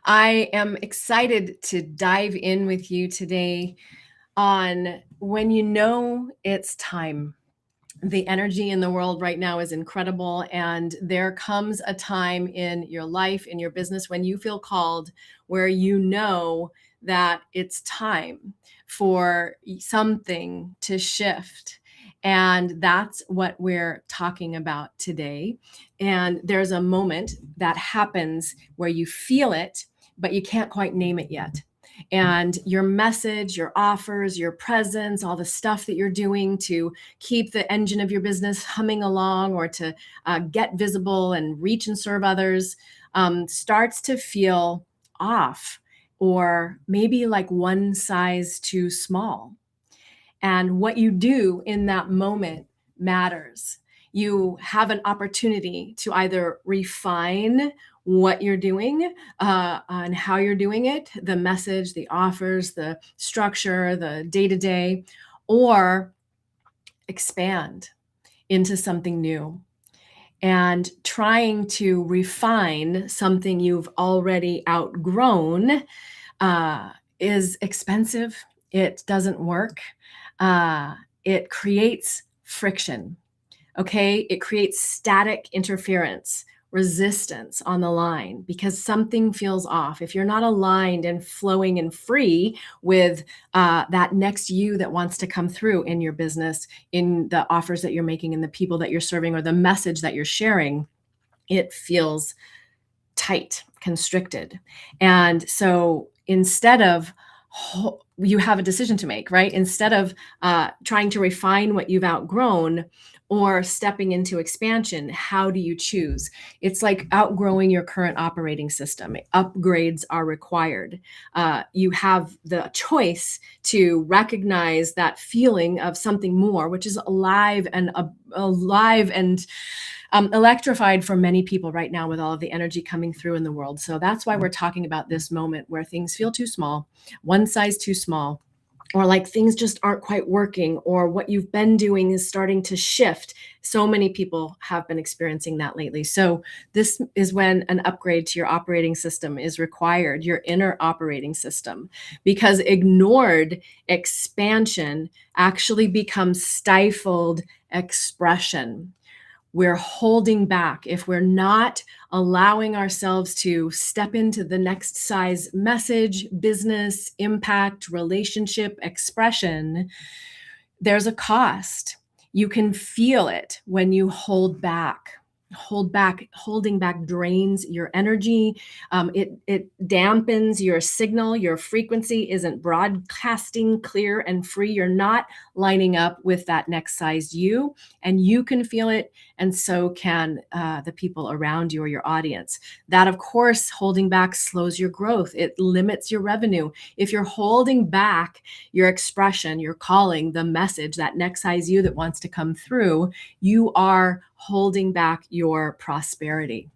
I am excited to dive in with you today on when you know it's time. The energy in the world right now is incredible, and there comes a time in your life, in your business, when you feel called, where you know that it's time for something to shift. And that's what we're talking about today. And there's a moment that happens where you feel it, but you can't quite name it yet. And your message, your offers, your presence, all the stuff that you're doing to keep the engine of your business humming along, or to get visible and reach and serve others, starts to feel off, or maybe like one size too small. And what you do in that moment matters. You have an opportunity to either refine what you're doing, and how you're doing it, the message, the offers, the structure, the day to day, or expand into something new. And trying to refine something you've already outgrown is expensive. It doesn't work. It creates friction. Okay. It creates static interference, resistance on the line, because something feels off. If you're not aligned and flowing and free with that next you that wants to come through in your business, in the offers that you're making, in the people that you're serving, or the message that you're sharing, it feels tight, constricted. And so instead of, you have a decision to make, right? Instead of trying to refine what you've outgrown or stepping into expansion, how do you choose? It's like outgrowing your current operating system. Upgrades are required. You have the choice to recognize that feeling of something more, which is alive and electrified for many people right now with all of the energy coming through in the world. So that's why we're talking about this moment where things feel too small, one size too small, or like things just aren't quite working, or what you've been doing is starting to shift. So many people have been experiencing that lately. So this is when an upgrade to your operating system is required, your inner operating system, because ignored expansion actually becomes stifled expression. We're holding back. If we're not allowing ourselves to step into the next size message, business, impact, relationship, expression, there's a cost. You can feel it when you hold back. Holding back drains your energy. It dampens your signal. Your frequency isn't broadcasting clear and free. You're not lining up with that next size you, and you can feel it, and so can the people around you or your audience. That, of course, holding back slows your growth. It limits your revenue. If you're holding back your expression, your calling, the message, that next size you that wants to come through, you are holding back your prosperity.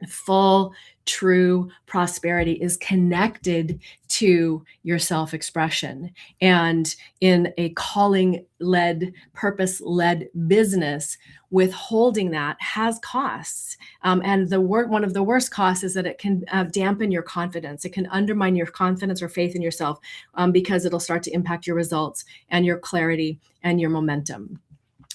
Full, true prosperity is connected to your self-expression. And in a calling-led, purpose-led business, withholding that has costs. And one of the worst costs is that it can dampen your confidence. It can undermine your confidence or faith in yourself, because it'll start to impact your results and your clarity and your momentum.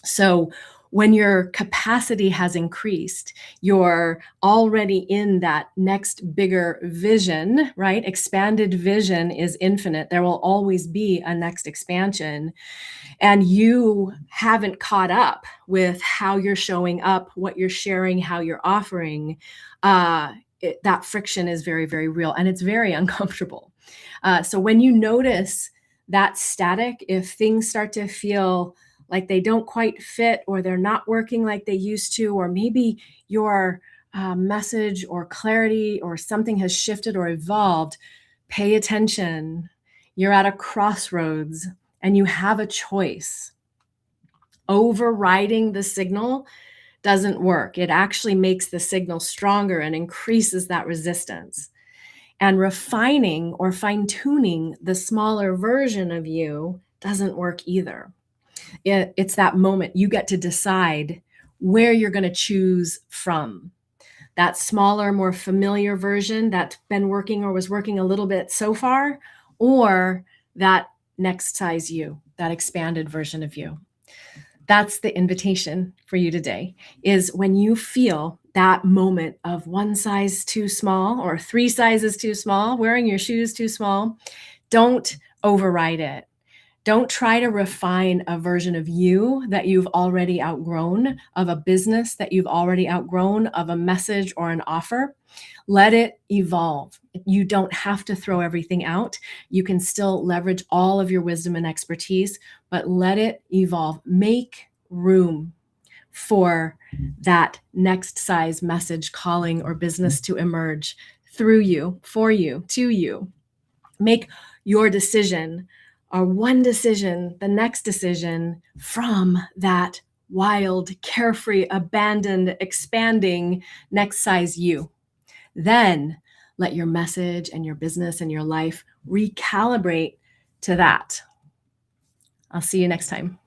So when your capacity has increased, you're already in that next bigger vision, right? Expanded vision is infinite. There will always be a next expansion. And you haven't caught up with how you're showing up, what you're sharing, how you're offering. That friction is very, very real, and it's very uncomfortable. So when you notice that static, if things start to feel like they don't quite fit, or they're not working like they used to, or maybe your message or clarity or something has shifted or evolved, pay attention. You're at a crossroads and you have a choice. Overriding the signal doesn't work. It actually makes the signal stronger and increases that resistance. And refining or fine-tuning the smaller version of you doesn't work either. It's that moment you get to decide where you're going to choose from. that smaller, more familiar version that's been working or was working a little bit so far, or that next size you, that expanded version of you. That's the invitation for you today, is when you feel that moment of one size too small or three sizes too small, wearing your shoes too small, don't override it. Don't try to refine a version of you that you've already outgrown, of a business that you've already outgrown, of a message or an offer. Let it evolve. You don't have to throw everything out. You can still leverage all of your wisdom and expertise, but let it evolve. Make room for that next size message, calling, or business to emerge through you, for you, to you. Make your decision, or one decision, the next decision, from that wild, carefree, abandoned, expanding next size you. Then let your message and your business and your life recalibrate to that. I'll see you next time.